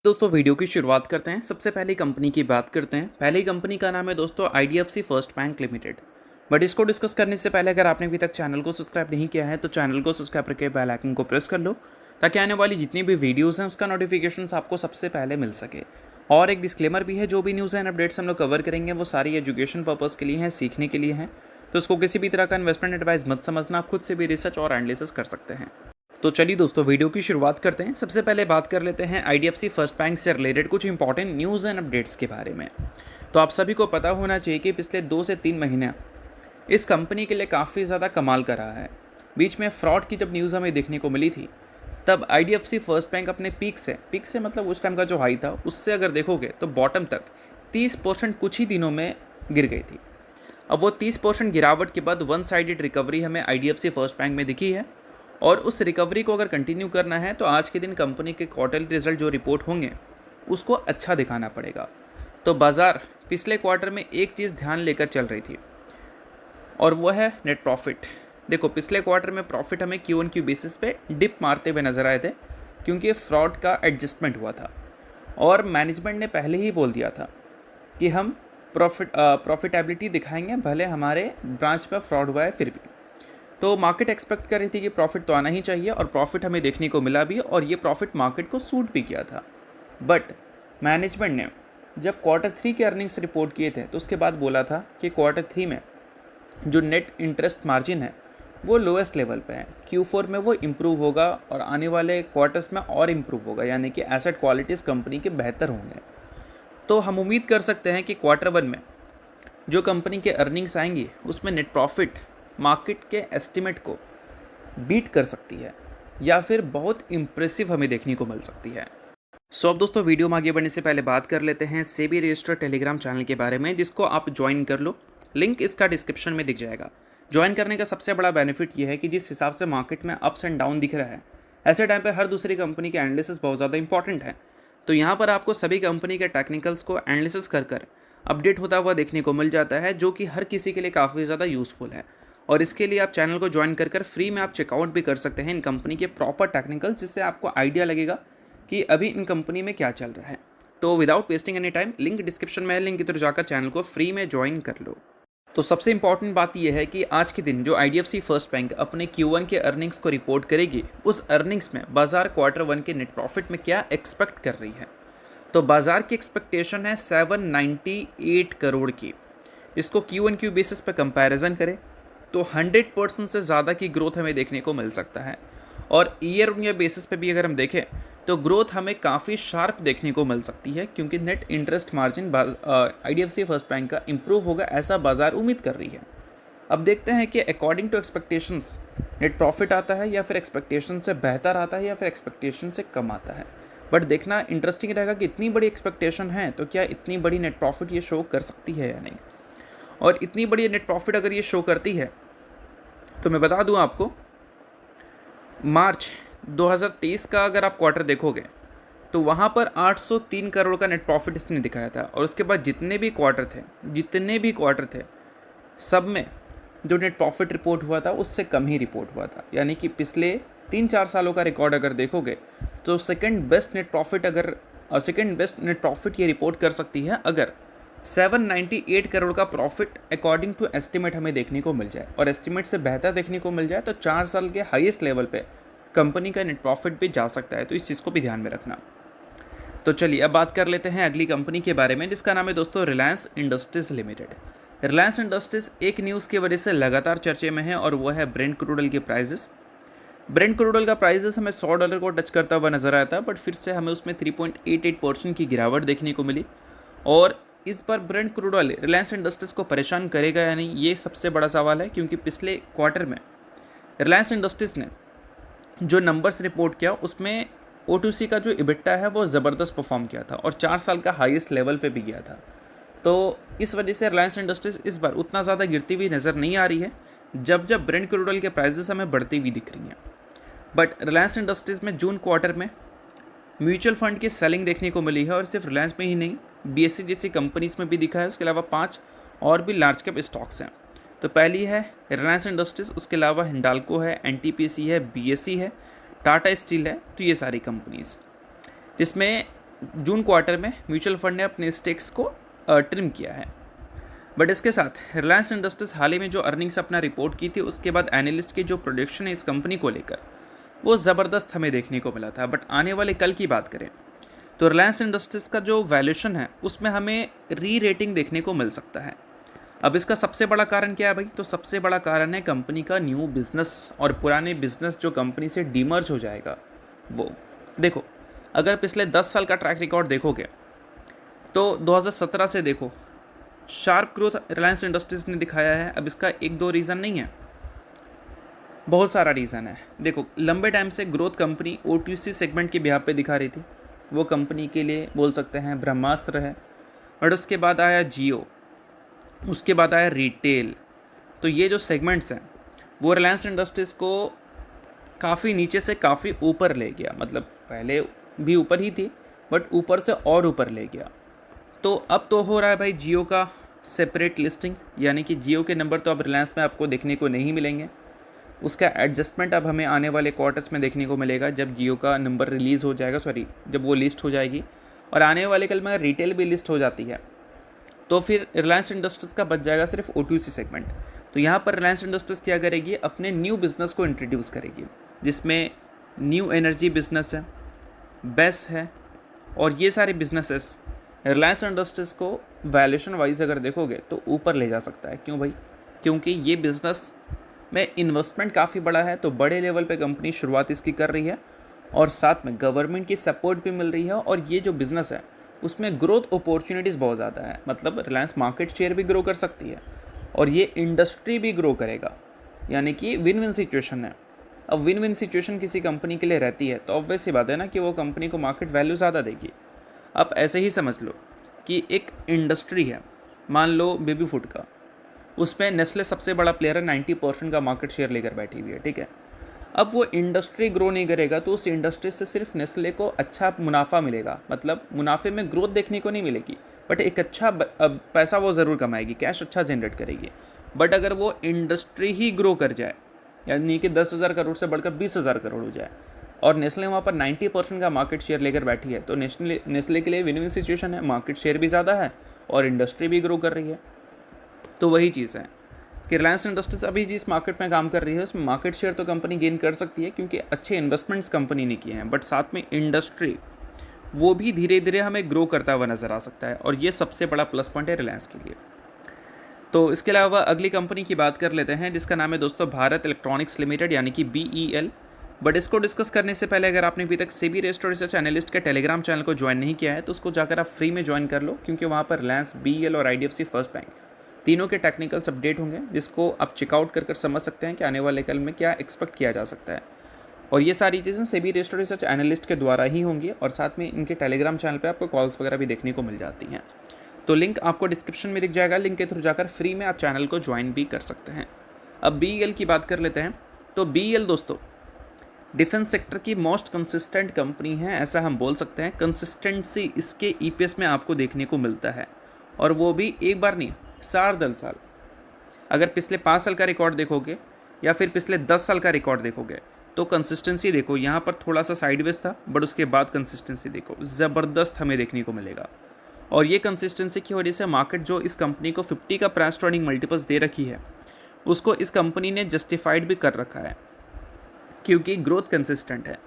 दोस्तों वीडियो की शुरुआत करते हैं। सबसे पहले कंपनी की बात करते हैं। पहली कंपनी का नाम है दोस्तों IDFC first bank limited. But इसको डिस्कस करने से पहले अगर आपने अभी तक चैनल को सब्सक्राइब नहीं किया है तो चैनल को सब्सक्राइब करके बेल आइकन को प्रेस कर लो ताकि आने वाली जितनी भी वीडियोस हैं उसका नोटिफिकेशन आपको सबसे पहले मिल सके। और एक डिस्क्लेमर भी है, जो भी न्यूज़ एंड अपडेट्स हम लोग कवर करेंगे वो सारी एजुकेशन पर्पज़ के लिए हैं, सीखने के लिए हैं। तो उसको किसी भी तरह का इन्वेस्टमेंट एडवाइस मत समझना, आप खुद से भी रिसर्च और एनालिसिस कर सकते हैं। तो चलिए दोस्तों वीडियो की शुरुआत करते हैं। सबसे पहले बात कर लेते हैं IDFC फर्स्ट बैंक से रिलेटेड कुछ इंपॉर्टेंट न्यूज़ एंड अपडेट्स के बारे में। तो आप सभी को पता होना चाहिए कि पिछले 2 से 3 महीने इस कंपनी के लिए काफ़ी ज़्यादा कमाल कर रहा है। बीच में फ्रॉड की जब न्यूज़ हमें देखने को मिली थी तब IDFC फर्स्ट बैंक अपने पीक से मतलब उस टाइम का जो हाई था उससे अगर देखोगे तो बॉटम तक 30% कुछ ही दिनों में गिर गई थी। अब वो 30% गिरावट के बाद वन साइडेड रिकवरी हमें IDFC फर्स्ट बैंक में दिखी है और उस रिकवरी को अगर कंटिन्यू करना है तो आज के दिन कंपनी के क्वार्टरली रिजल्ट जो रिपोर्ट होंगे उसको अच्छा दिखाना पड़ेगा। तो बाज़ार पिछले क्वार्टर में एक चीज़ ध्यान लेकर चल रही थी और वो है नेट प्रॉफिट। देखो पिछले क्वार्टर में प्रॉफिट हमें Q1Q बेसिस पे डिप मारते हुए नज़र आए थे क्योंकि फ्रॉड का एडजस्टमेंट हुआ था और मैनेजमेंट ने पहले ही बोल दिया था कि हम प्रॉफिटेबिलिटी दिखाएंगे भले हमारे ब्रांच पर फ्रॉड हुआ है फिर भी। तो मार्केट एक्सपेक्ट कर रही थी कि प्रॉफिट तो आना ही चाहिए और प्रॉफिट हमें देखने को मिला भी और ये प्रॉफिट मार्केट को सूट भी किया था। बट मैनेजमेंट ने जब Q3 के अर्निंग्स रिपोर्ट किए थे तो उसके बाद बोला था कि Q3 में जो नेट इंटरेस्ट मार्जिन है वो लोएस्ट लेवल पे है। Q4 में वो इम्प्रूव होगा और आने वाले क्वार्टर्स में और इम्प्रूव होगा, यानी कि एसेट क्वालिटीज़ कंपनी के बेहतर होंगे। तो हम उम्मीद कर सकते हैं कि Q1 में जो कंपनी के अर्निंग्स आएंगी उसमें नेट प्रॉफिट मार्केट के एस्टिमेट को बीट कर सकती है या फिर बहुत इम्प्रेसिव हमें देखने को मिल सकती है। सो अब दोस्तों वीडियो में आगे बढ़ने से पहले बात कर लेते हैं सेबी रजिस्टर्ड टेलीग्राम चैनल के बारे में, जिसको आप ज्वाइन कर लो। लिंक इसका डिस्क्रिप्शन में दिख जाएगा। ज्वाइन करने का सबसे बड़ा बेनिफिट ये है कि जिस हिसाब से मार्केट में अप्स एंड डाउन दिख रहा है ऐसे टाइम पर हर दूसरी कंपनी के एनालिसिस बहुत ज़्यादा इंपॉर्टेंट है। तो यहाँ पर आपको सभी कंपनी के टेक्निकल्स को एनालिसिस कर अपडेट होता हुआ देखने को मिल जाता है, जो कि हर किसी के लिए काफ़ी ज़्यादा यूज़फुल है। और इसके लिए आप चैनल को ज्वाइन कर फ्री में आप चेकआउट भी कर सकते हैं इन कंपनी के प्रॉपर टेक्निकल्स, जिससे आपको आइडिया लगेगा कि अभी इन कंपनी में क्या चल रहा है। तो without wasting any time link description में है, लिंक की तरफ जाकर चैनल को फ्री में ज्वाइन कर लो। तो सबसे इंपॉर्टेंट बात यह है कि आज के दिन जो IDFC फर्स्ट बैंक अपने Q1 के अर्निंग्स को रिपोर्ट करेगी, उस अर्निंग्स में बाजार Q1 के नेट प्रॉफिट में क्या एक्सपेक्ट कर रही है। तो बाजार की एक्सपेक्टेशन है 798 करोड़ की। इसको Q1Q बेसिस पर कंपैरिजन करें तो 100% से ज़्यादा की ग्रोथ हमें देखने को मिल सकता है। और ईयर ऑन ईयर बेसिस पे भी अगर हम देखें तो ग्रोथ हमें काफ़ी शार्प देखने को मिल सकती है, क्योंकि net interest margin IDFC first bank का इंप्रूव होगा ऐसा बाजार उम्मीद कर रही है। अब देखते हैं कि according to expectations net profit आता है या फिर एक्सपेक्टेशन से बेहतर आता है या फिर एक्सपेक्टेशन से कम आता है। बट देखना इंटरेस्टिंग रहेगा कि इतनी बड़ी एक्सपेक्टेशन है तो क्या इतनी बड़ी नेट प्रॉफिट ये शो कर सकती है या नहीं। और इतनी बड़ी नेट प्रॉफिट अगर ये शो करती है तो मैं बता दूं आपको, मार्च 2023 का अगर आप क्वार्टर देखोगे तो वहाँ पर 803 करोड़ का नेट प्रॉफिट इसने दिखाया था। और उसके बाद जितने भी क्वार्टर थे सब में जो नेट प्रॉफिट रिपोर्ट हुआ था उससे कम ही रिपोर्ट हुआ था। यानी कि पिछले 3-4 सालों का रिकॉर्ड अगर देखोगे तो सेकंड बेस्ट नेट प्रॉफिट ये रिपोर्ट कर सकती है अगर 798 करोड़ का प्रॉफिट अकॉर्डिंग टू एस्टिमेट हमें देखने को मिल जाए, और एस्टिमेट से बेहतर देखने को मिल जाए तो 4 साल के हाईएस्ट लेवल पे कंपनी का नेट प्रॉफिट भी जा सकता है। तो इस चीज़ को भी ध्यान में रखना। तो चलिए अब बात कर लेते हैं अगली कंपनी के बारे में, जिसका नाम है दोस्तों Reliance industries limited. Reliance industries एक न्यूज़ की वजह से लगातार चर्चे में है और वो है ब्रेंट क्रूड ऑयल के प्राइजेस। ब्रेंट क्रूड ऑयल का प्राइजेस हमें $100 को टच करता हुआ नजर आया था, बट फिर से हमें उसमें 3.88% की गिरावट देखने को मिली। और इस बार Brent crude oil Reliance Industries को परेशान करेगा या नहीं, ये सबसे बड़ा सवाल है, क्योंकि पिछले क्वार्टर में रिलायंस इंडस्ट्रीज़ ने जो नंबर्स रिपोर्ट किया उसमें O2C का जो इबिट्टा है वो ज़बरदस्त परफॉर्म किया था और 4 साल का हाईएस्ट लेवल पे भी गया था। तो इस वजह से रिलायंस इंडस्ट्रीज़ इस बार उतना ज़्यादा गिरती हुई नज़र नहीं आ रही है, जब ब्रेंट क्रूड ऑयल के प्राइजेस हमें बढ़ती हुई दिख रही हैं। बट रिलायंस इंडस्ट्रीज़ में जून क्वार्टर में म्यूचुअल फंड की सेलिंग देखने को मिली है, और सिर्फ रिलायंस में ही नहीं BSE जैसी कंपनीज में भी दिखा है। उसके अलावा 5 और भी लार्ज कैप स्टॉक्स हैं। तो पहली है रिलायंस इंडस्ट्रीज़, उसके अलावा हिंडाल्को है, NTPC है, BSE है, टाटा स्टील है। तो ये सारी कंपनीज जिसमें जून क्वार्टर में म्यूचुअल फंड ने अपने स्टेक्स को ट्रिम किया है। बट इसके साथ रिलायंस इंडस्ट्रीज हाल ही में जो अर्निंग्स अपना रिपोर्ट की थी, उसके बाद एनालिस्ट की जो प्रोडिक्शन है इस कंपनी को लेकर, वो ज़बरदस्त हमें देखने को मिला था। बट आने वाले कल की बात करें तो रिलायंस इंडस्ट्रीज़ का जो वैल्यूएशन है उसमें हमें री रेटिंग देखने को मिल सकता है। अब इसका सबसे बड़ा कारण क्या है भाई? तो सबसे बड़ा कारण है कंपनी का न्यू बिजनेस और पुराने बिजनेस जो कंपनी से डीमर्ज हो जाएगा वो। देखो, अगर पिछले 10 साल का ट्रैक रिकॉर्ड देखोगे तो 2017 से देखो, शार्प ग्रोथ रिलायंस इंडस्ट्रीज़ ने दिखाया है। अब इसका एक दो रीज़न नहीं है, बहुत सारा रीज़न है। देखो, लंबे टाइम से ग्रोथ कंपनी OTC सेगमेंट के बिहाफ पे दिखा रही थी, वो कंपनी के लिए बोल सकते हैं ब्रह्मास्त्र है। बट उसके बाद आया जियो, उसके बाद आया रिटेल। तो ये जो सेगमेंट्स हैं वो रिलायंस इंडस्ट्रीज़ को काफ़ी नीचे से काफ़ी ऊपर ले गया। मतलब पहले भी ऊपर ही थी, बट ऊपर से और ऊपर ले गया। तो अब तो हो रहा है भाई जियो का सेपरेट लिस्टिंग, यानी कि जियो के नंबर तो अब रिलायंस में आपको देखने को नहीं मिलेंगे। उसका एडजस्टमेंट अब हमें आने वाले क्वार्टर्स में देखने को मिलेगा, जब जियो का नंबर रिलीज़ हो जाएगा, जब वो लिस्ट हो जाएगी। और आने वाले कल में रिटेल भी लिस्ट हो जाती है तो फिर रिलायंस इंडस्ट्रीज़ का बच जाएगा सिर्फ OTC सेगमेंट। तो यहाँ पर रिलायंस इंडस्ट्रीज़ क्या करेगी? अपने न्यू बिज़नेस को इंट्रोड्यूस करेगी, जिसमें न्यू एनर्जी बिजनेस है, बेस है, और ये सारे बिजनेसेस रिलायंस इंडस्ट्रीज़ को वैल्यूएशन वाइज अगर देखोगे तो ऊपर ले जा सकता है। क्यों भाई? क्योंकि ये बिज़नेस में इन्वेस्टमेंट काफ़ी बड़ा है, तो बड़े लेवल पे कंपनी शुरुआत इसकी कर रही है और साथ में गवर्नमेंट की सपोर्ट भी मिल रही है। और ये जो बिज़नेस है उसमें ग्रोथ अपॉर्चुनिटीज़ बहुत ज़्यादा है। मतलब रिलायंस मार्केट शेयर भी ग्रो कर सकती है और ये इंडस्ट्री भी ग्रो करेगा, यानी कि विन विन सिचुएशन है। अब विन विन सिचुएशन किसी कंपनी के लिए रहती है तो ऑब्वियस सी बात है ना कि वो कंपनी को मार्केट वैल्यू ज़्यादा देगी। आप ऐसे ही समझ लो कि एक इंडस्ट्री है, मान लो बेबी फूड का, उसमें नेस्ले सबसे बड़ा प्लेयर है, 90% का मार्केट शेयर लेकर बैठी हुई है, ठीक है। अब वो इंडस्ट्री ग्रो नहीं करेगा तो उस इंडस्ट्री से सिर्फ नेस्ले को अच्छा मुनाफा मिलेगा। मतलब मुनाफे में ग्रोथ देखने को नहीं मिलेगी, बट एक अच्छा पैसा वो ज़रूर कमाएगी, कैश अच्छा जनरेट करेगी। बट अगर वो इंडस्ट्री ही ग्रो कर जाए, यानी कि 10,000 करोड़ से बढ़कर 20,000 करोड़ हो जाए, और नेस्ले वहाँ पर 90% का मार्केट शेयर लेकर बैठी है, तो नेस्ले के लिए विन विन सिचुएशन है। मार्केट शेयर भी ज़्यादा है और इंडस्ट्री भी ग्रो कर रही है। तो वही चीज़ है कि रिलायंस इंडस्ट्रीज अभी जिस मार्केट में काम कर रही है उसमें मार्केट शेयर तो कंपनी गेन कर सकती है, क्योंकि अच्छे इन्वेस्टमेंट्स कंपनी ने किए हैं। बट साथ में इंडस्ट्री वो भी धीरे धीरे हमें ग्रो करता हुआ नज़र आ सकता है, और ये सबसे बड़ा प्लस पॉइंट है रिलायंस के लिए। तो इसके अलावा अगली कंपनी की बात कर लेते हैं, जिसका नाम है दोस्तों भारत इलेक्ट्रॉनिक्स लिमिटेड, यानी कि BEL। बट इसको डिस्कस करने से पहले अगर आपने अभी तक सेबी रेस्टो रिसर्च एनालिस्ट के टेलीग्राम चैनल को ज्वाइन नहीं किया है तो उसको जाकर आप फ्री में ज्वाइन कर लो, क्योंकि वहाँ पर रिलायंस, BEL और IDFC फर्स्ट बैंक तीनों के टेक्निकल्स अपडेट होंगे, जिसको आप चेकआउट कर समझ सकते हैं कि आने वाले कल में क्या एक्सपेक्ट किया जा सकता है। और ये सारी चीज़ें सेबी रेस्टो रिसर्च एनालिस्ट के द्वारा ही होंगी, और साथ में इनके टेलीग्राम चैनल पर आपको कॉल्स वगैरह भी देखने को मिल जाती हैं। तो लिंक आपको डिस्क्रिप्शन में दिख जाएगा, लिंक के थ्रू जाकर फ्री में आप चैनल को ज्वाइन भी कर सकते हैं। अब BEL की बात कर लेते हैं। तो BEL दोस्तों डिफेंस सेक्टर की मोस्ट कंसिस्टेंट कंपनी है, ऐसा हम बोल सकते हैं। कंसिस्टेंसी इसके EPS में आपको देखने को मिलता है, और वो भी एक बार नहीं, 7 साल। अगर पिछले 5 साल का रिकॉर्ड देखोगे या फिर पिछले 10 साल का रिकॉर्ड देखोगे तो कंसिस्टेंसी देखो, यहाँ पर थोड़ा सा साइडवेज था, बट उसके बाद कंसिस्टेंसी देखो ज़बरदस्त हमें देखने को मिलेगा। और ये कंसिस्टेंसी की वजह से मार्केट जो इस कंपनी को 50 का प्राइस टू अर्निंग मल्टीपल्स दे रखी है, उसको इस कंपनी ने जस्टिफाइड भी कर रखा है, क्योंकि ग्रोथ कंसिस्टेंट है।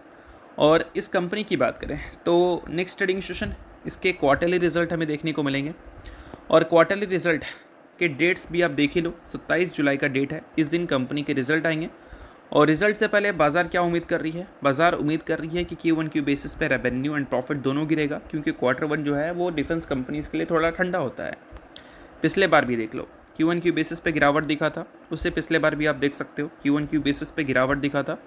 और इस कंपनी की बात करें तो नेक्स्ट ट्रेडिंग सेशन इसके क्वार्टरली रिजल्ट हमें देखने को मिलेंगे, और क्वार्टरली रिजल्ट के डेट्स भी आप देख ही लो, 27 जुलाई का डेट है, इस दिन कंपनी के रिजल्ट आएंगे। और रिजल्ट से पहले बाजार क्या उम्मीद कर रही है? बाजार उम्मीद कर रही है कि Q1Q बेसिस पे रेवेन्यू एंड प्रॉफिट दोनों गिरेगा, क्योंकि Q1 जो है वो डिफेंस कंपनीज़ के लिए थोड़ा ठंडा होता है। पिछले बार भी देख लो Q1Q बेसिस पे गिरावट दिखा था, उससे पिछले बार भी आप देख सकते हो Q1Q बेसिस पे गिरावट दिखा था,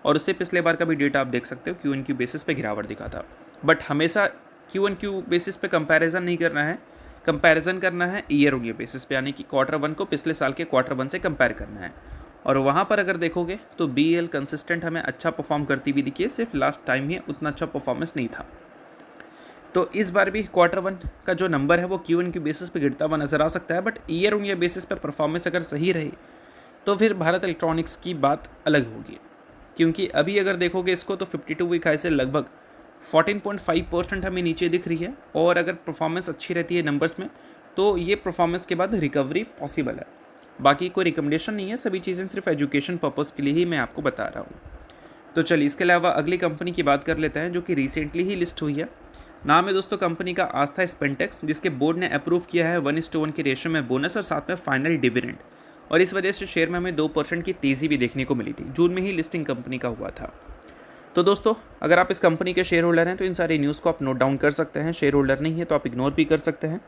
और उससे पिछले बार का भी डेटा आप देख सकते हो Q1Q बेसिस पे गिरावट दिखा था। बट हमेशा Q1Q बेसिस पे कंपैरिजन नहीं करना है, कंपैरिजन करना है ईयर ऑन ईयर बेसिस पे, यानी कि Q1 को पिछले साल के Q1 से कंपेयर करना है। और वहाँ पर अगर देखोगे तो BEL कंसिस्टेंट हमें अच्छा परफॉर्म करती भी दिखी है, सिर्फ लास्ट टाइम ही उतना अच्छा परफॉर्मेंस नहीं था। तो इस बार भी Q1 का जो नंबर है वो Q1Q बेसिस पे गिरता हुआ नज़र आ सकता है, but year on year basis पे परफॉर्मेंस अगर सही रही तो फिर भारत इलेक्ट्रॉनिक्स की बात अलग होगी। क्योंकि अभी अगर देखोगे इसको तो 52 वीक हाई से लगभग 14.5% हमें नीचे दिख रही है, और अगर परफॉर्मेंस अच्छी रहती है नंबर्स में तो ये परफॉर्मेंस के बाद रिकवरी पॉसिबल है। बाकी कोई रिकमेंडेशन नहीं है, सभी चीज़ें सिर्फ एजुकेशन पर्पज़ के लिए ही मैं आपको बता रहा हूँ। तो चलिए इसके अलावा अगली कंपनी की बात कर लेते हैं जो कि रिसेंटली ही लिस्ट हुई है। नाम है दोस्तों कंपनी का आस्था स्पेंटेक्स, जिसके बोर्ड ने अप्रूव किया है 1:1 के रेशियो में बोनस और साथ में फाइनल डिविडेंड, और इस वजह से शेयर में हमें 2% की तेज़ी भी देखने को मिली थी। जून में ही लिस्टिंग कंपनी का हुआ था। तो दोस्तों अगर आप इस कंपनी के शेयर होल्डर हैं तो इन सारी न्यूज़ को आप नोट डाउन कर सकते हैं, शेयर होल्डर नहीं है तो आप इग्नोर भी कर सकते हैं।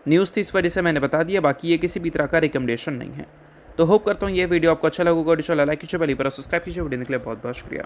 न्यूज़ थी इस वजह से मैंने बता दिया, बाकी ये किसी भी तरह का रिकमेंडेशन नहीं है। तो होप करता हूँ ये वीडियो आपको अच्छा लगेगा। लाइक कीजिए, पहली बार सब्सक्राइब कीजिए। वीडियो के लिए बहुत बहुत शुक्रिया।